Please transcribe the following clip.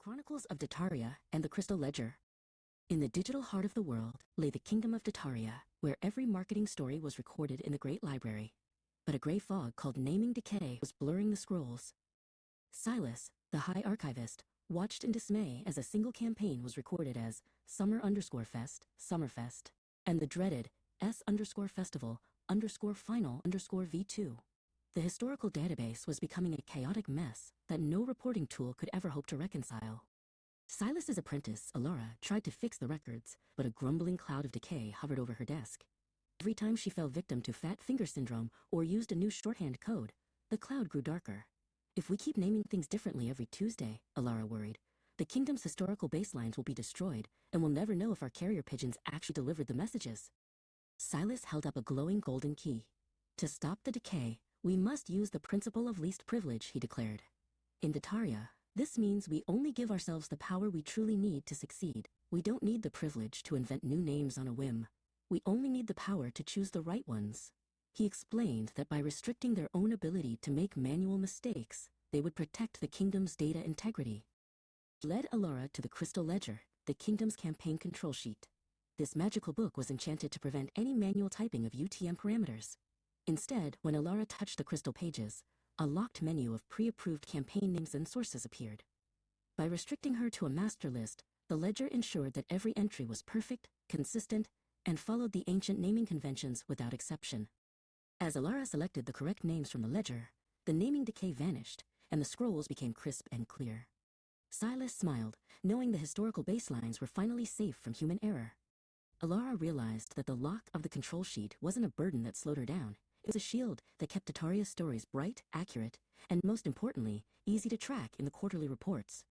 Chronicles of Dataaria and the Crystal Ledger. In the digital heart of the world lay the kingdom of Dataaria, where every marketing story was recorded in the Great Library. But a gray fog called Naming Decay was blurring the scrolls. Silas, the High Archivist, watched in dismay as a single campaign was recorded as Summer_Fest, Summerfest, and the dreaded S_Festival_Final_V2. The historical database was becoming a chaotic mess that no reporting tool could ever hope to reconcile. Silas's apprentice, Elara, tried to fix the records, but a grumbling cloud of decay hovered over her desk. Every time she fell victim to fat finger syndrome or used a new shorthand code, the cloud grew darker. If we keep naming things differently every Tuesday, Elara worried, the kingdom's historical baselines will be destroyed, and we'll never know if our carrier pigeons actually delivered the messages. Silas held up a glowing golden key. To stop the decay, we must use the principle of least privilege, he declared. In Dataaria, this means we only give ourselves the power we truly need to succeed. We don't need the privilege to invent new names on a whim. We only need the power to choose the right ones. He explained that by restricting their own ability to make manual mistakes, they would protect the kingdom's data integrity. He led Elara to the Crystal Ledger, the kingdom's campaign control sheet. This magical book was enchanted to prevent any manual typing of UTM parameters. Instead, when Elara touched the crystal pages, a locked menu of pre-approved campaign names and sources appeared. By restricting her to a master list, the ledger ensured that every entry was perfect, consistent, and followed the ancient naming conventions without exception. As Elara selected the correct names from the ledger, the naming decay vanished, and the scrolls became crisp and clear. Silas smiled, knowing the historical baselines were finally safe from human error. Elara realized that the lock of the control sheet wasn't a burden that slowed her down. It was a shield that kept Dataaria's stories bright, accurate, and most importantly, easy to track in the quarterly reports.